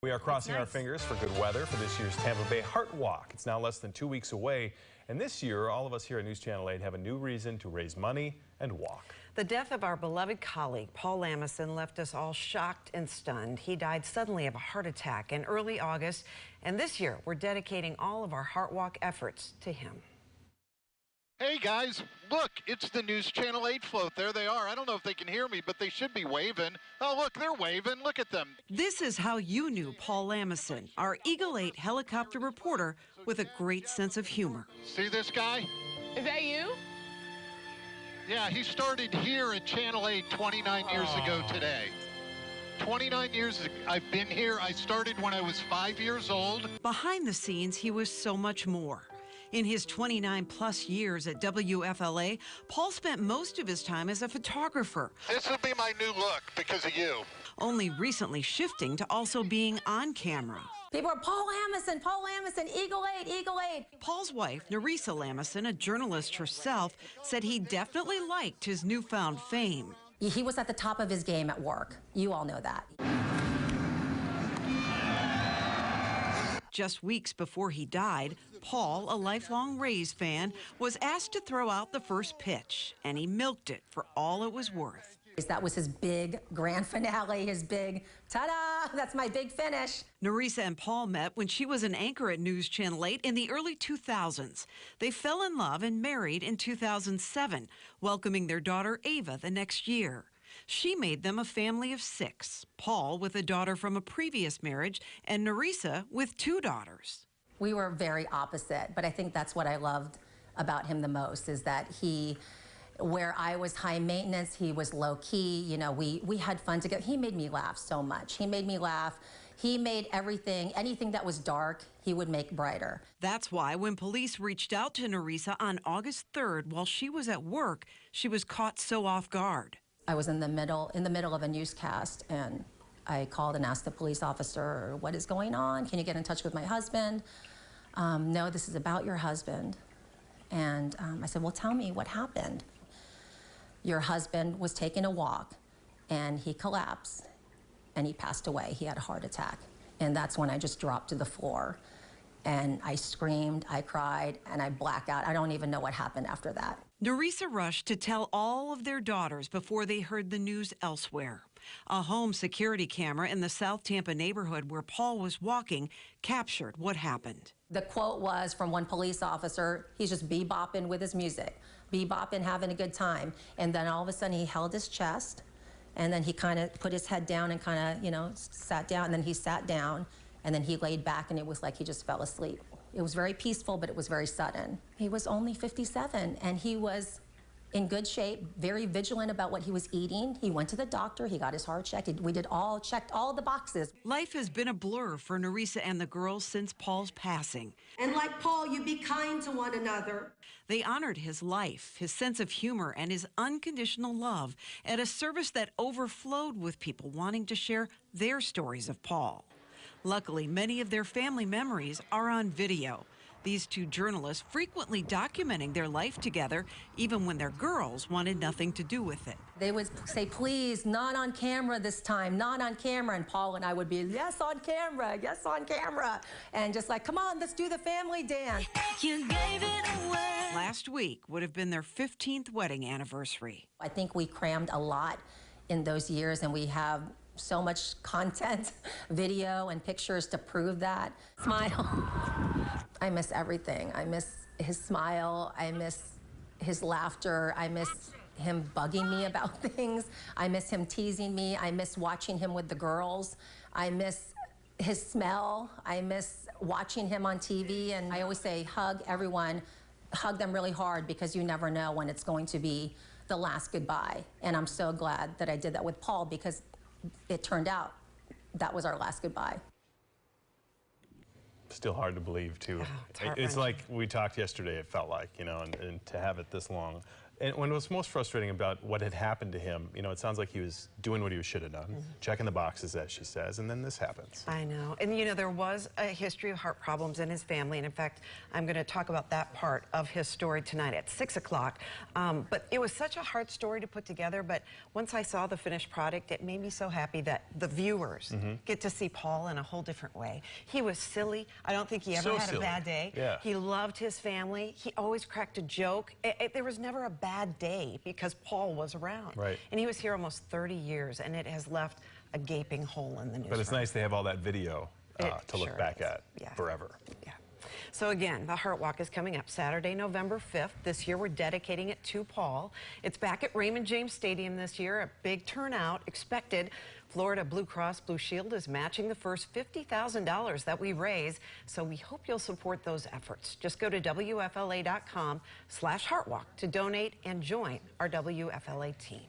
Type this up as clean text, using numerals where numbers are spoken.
We are crossing our fingers for good weather for this year's Tampa Bay Heart Walk. It's now less than 2 weeks away, and this year all of us here at News Channel 8 have a new reason to raise money and walk. The death of our beloved colleague Paul Lamison left us all shocked and stunned. He died suddenly of a heart attack in early August, and this year we're dedicating all of our Heart Walk efforts to him. Hey guys, look, it's the News Channel 8 float. There they are. I don't know if they can hear me, but they should be waving. Oh, look, they're waving. Look at them. This is how you knew Paul Lamison, our Eagle 8 helicopter reporter with a great sense of humor. See this guy? Is that you? Yeah, he started here at Channel 8 29 years ago today. 29 years I've been here. I started when I was 5 years old. Behind the scenes, he was so much more. In his 29-plus years at WFLA, Paul spent most of his time as a photographer. This will be my new look because of you. Only recently shifting to also being on camera. People are Paul Lamison, Eagle 8, Eagle 8. Paul's wife, Nerissa Lamison, a journalist herself, said he definitely liked his newfound fame. He was at the top of his game at work. You all know that. Just weeks before he died, Paul, a lifelong Rays fan, was asked to throw out the first pitch, and he milked it for all it was worth. That was his big grand finale, his big ta-da, that's my big finish. Nerissa and Paul met when she was an anchor at News Channel 8 in the early 2000s. They fell in love and married in 2007, welcoming their daughter Ava the next year. She made them a family of 6, Paul with a daughter from a previous marriage and Nerissa with 2 daughters. We were very opposite, but I think that's what I loved about him the most, is that where I was high maintenance, he was low key. You know, we had fun together. He made me laugh so much. He made me laugh. He made anything that was dark, he would make brighter. That's why when police reached out to Nerissa on August 3rd while she was at work, she was caught so off guard. I was in the middle of a newscast, and I called and asked the police officer, what is going on? Can you get in touch with my husband? No, this is about your husband. And I said, well, tell me what happened. Your husband was taking a walk, and he collapsed, and he passed away. He had a heart attack. And that's when I just dropped to the floor. And I screamed, I cried, and I blacked out. I don't even know what happened after that. Nerissa rushed to tell all of their daughters before they heard the news elsewhere. A home security camera in the South Tampa neighborhood where Paul was walking captured what happened. The quote was from one police officer, he's just bebopping with his music, bebopping, having a good time. And then all of a sudden he held his chest, and then he kind of put his head down and kind of, you know, sat down, and then he sat down. And then he laid back, and it was like he just fell asleep. It was very peaceful, but it was very sudden. He was only 57, and he was in good shape, very vigilant about what he was eating. He went to the doctor. He got his heart checked. We checked all the boxes. Life has been a blur for Nerissa and the girls since Paul's passing. And like Paul, you be kind to one another. They honored his life, his sense of humor, and his unconditional love at a service that overflowed with people wanting to share their stories of Paul. Luckily, many of their family memories are on video. These 2 journalists frequently documenting their life together, even when their girls wanted nothing to do with it. They would say, please, not on camera this time, not on camera. And Paul and I would be, yes, on camera, yes, on camera. And just like, come on, let's do the family dance. You gave it away. Last week would have been their 15th wedding anniversary. I think we crammed a lot in those years, and we have so much content, video and pictures to prove that. Smile. I miss everything. I miss his smile. I miss his laughter. I miss him bugging me about things. I miss him teasing me. I miss watching him with the girls. I miss his smell. I miss watching him on TV. And I always say, hug everyone. Hug them really hard, because you never know when it's going to be the last goodbye. And I'm so glad that I did that with Paul, because it turned out that was our last goodbye. Still hard to believe, too. Yeah, it's like we talked yesterday, it felt like, you know, and to have it this long. And when what's most frustrating about what had happened to him, you know, it sounds like he was doing what he should have done, checking the boxes, as she says, and then this happens. I know. And, you know, there was a history of heart problems in his family. And, in fact, I'm going to talk about that part of his story tonight at 6 o'clock. But it was such a hard story to put together. But once I saw the finished product, it made me so happy that the viewers get to see Paul in a whole different way. He was silly. I don't think he ever had a bad day. Yeah. He loved his family. He always cracked a joke. There was never a bad day because Paul was around. Right. And he was here almost 30 years, and it has left a gaping hole in the newsroom. But it's nice they have all that video to look back at forever. Yeah. So again, the Heart Walk is coming up Saturday, November 5th. This year we're dedicating it to Paul. It's back at Raymond James Stadium this year. A big turnout expected. Florida Blue Cross Blue Shield is matching the first $50,000 that we raise, so we hope you'll support those efforts. Just go to WFLA.com/heartwalk to donate and join our WFLA team.